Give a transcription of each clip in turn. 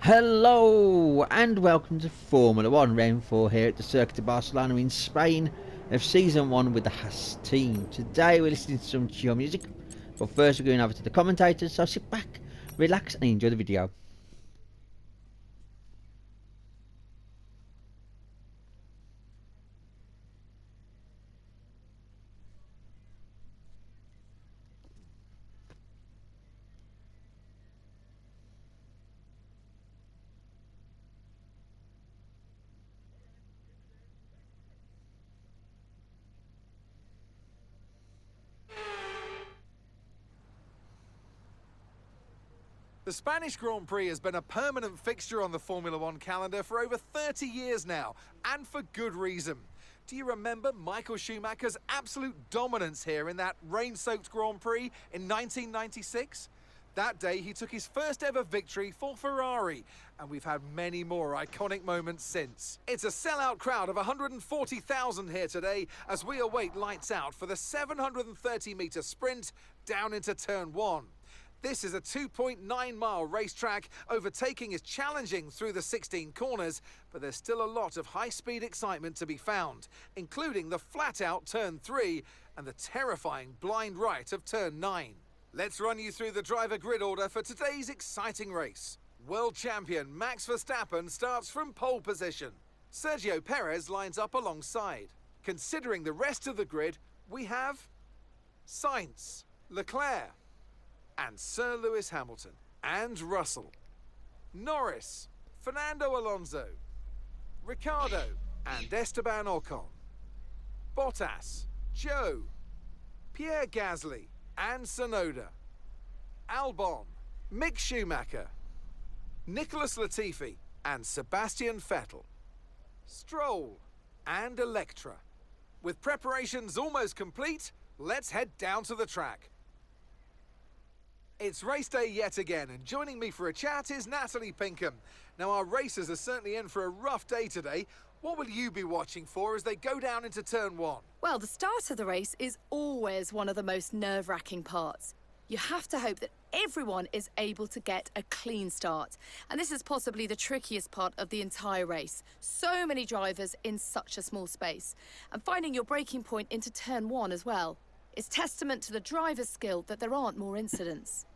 Hello and welcome to Formula 1 Round 4 here at the Circuit of Barcelona in Spain of Season 1 with the Haas team. Today we're listening to some chill music, but first we're going over to the commentators, so sit back, relax and enjoy the video. The Spanish Grand Prix has been a permanent fixture on the Formula One calendar for over 30 years now, and for good reason. Do you remember Michael Schumacher's absolute dominance here in that rain-soaked Grand Prix in 1996? That day he took his first ever victory for Ferrari, and we've had many more iconic moments since. It's a sellout crowd of 140,000 here today as we await lights out for the 730-metre sprint down into Turn 1. This is a 2.9-mile racetrack. Overtaking is challenging through the 16 corners, but there's still a lot of high-speed excitement to be found, including the flat-out Turn 3 and the terrifying blind right of Turn 9. Let's run you through the driver grid order for today's exciting race. World champion Max Verstappen starts from pole position. Sergio Perez lines up alongside. Considering the rest of the grid, we have Sainz, Leclerc, and Sir Lewis Hamilton, and Russell, Norris, Fernando Alonso, Ricciardo, and Esteban Ocon, Bottas, Joe, Pierre Gasly, and Tsunoda, Albon, Mick Schumacher, Nicholas Latifi, and Sebastian Vettel, Stroll, and Electra. With preparations almost complete, let's head down to the track. It's race day yet again, and joining me for a chat is Natalie Pinkham. Now, our racers are certainly in for a rough day today. What will you be watching for as they go down into Turn 1? Well, the start of the race is always one of the most nerve-wracking parts. You have to hope that everyone is able to get a clean start. And this is possibly the trickiest part of the entire race. So many drivers in such a small space. And finding your braking point into Turn 1 as well. It's testament to the driver's skill that there aren't more incidents.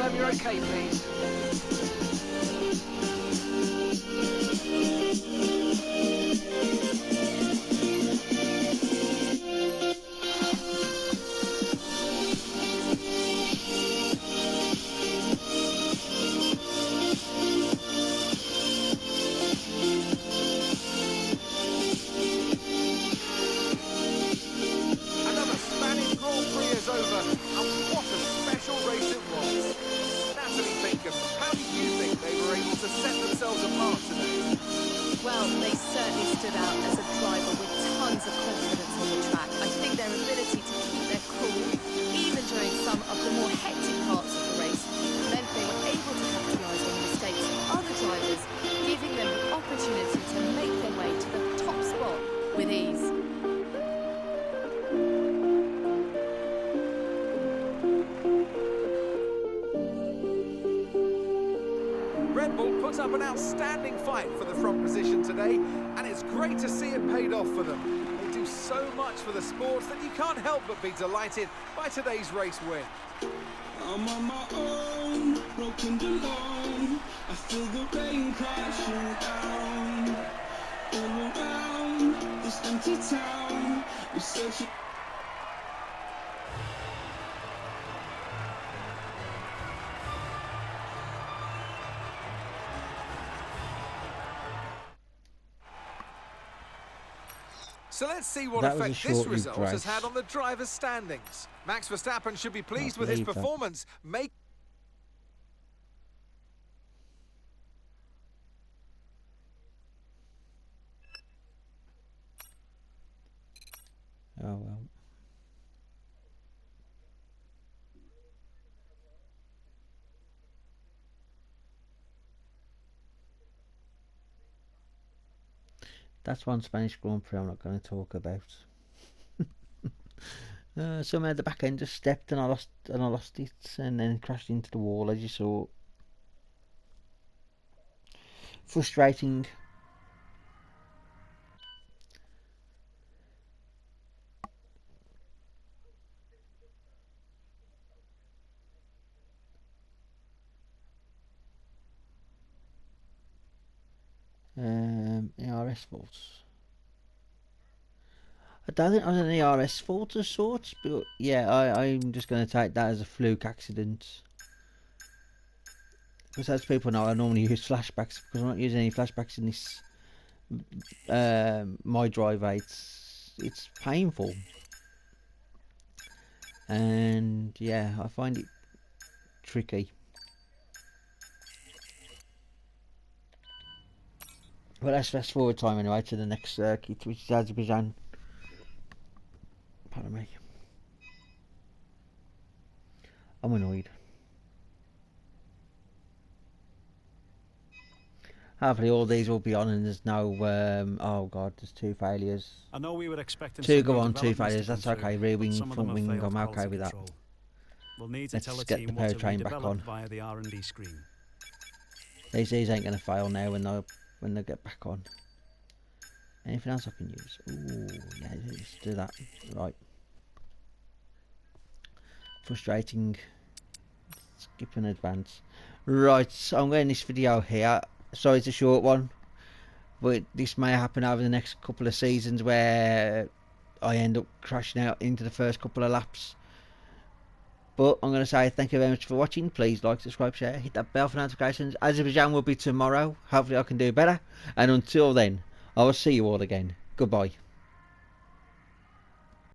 confirm you're okay, please. Another Spanish Grand Prix is over, and what a special race it was. Natalie Pinkham, how do you think they were able to set themselves apart today? Well, they certainly stood out as a driver with tons of confidence on the track. I think their ability to keep their cool, even during some of the more hectic parts of the race, meant they were able to capitalise on the mistakes of other drivers, giving them the opportunity to make their way to the top spot with ease. Red Bull puts up an outstanding fight for the front position today, and it's great to see it paid off for them. They do so much for the sport that you can't help but be delighted by today's race win. I'm on my own, broken and alone. I feel the rain crashing down. All around this empty town, we're searching. So let's see what That was a effect this short-lived result has race. had on the drivers' standings. Max Verstappen should be pleased with his believe that. performance. Oh well. That's one Spanish Grand Prix I'm not going to talk about. Somehow the back end just stepped and I lost it, and then crashed into the wall as you saw. Frustrating. ERS faults. I don't think it was an ERS fault of sorts, but yeah, I'm just going to take that as a fluke accident. Because as people know, I normally use flashbacks, because I'm not using any flashbacks in this my driver. It's painful, and yeah, I find it tricky. But let's fast forward time anyway to the next circuit, which is Azerbaijan. Pardon me. I'm annoyed. Hopefully all these will be on and there's no, oh god, there's two failures. I know we were expecting Two some go new on, two developments failures, to that's come okay. through, Rear but wing, some of them front have wing, failed I'm okay quality with that. control. We'll need to Let's tell the get team the what to powertrain back redevelop on. via the R&D screen. These ain't going to fail now when they get back on. Anything else I can use? Ooh, yeah, let's do that. Right. Frustrating. Skip in advance. Right, so I'm going to this video here. Sorry it's a short one, but this may happen over the next couple of seasons where I end up crashing out into the first couple of laps. But I'm going to say thank you very much for watching. Please like, subscribe, share, hit that bell for notifications. Azerbaijan will be tomorrow. Hopefully I can do better. And until then, I will see you all again. Goodbye.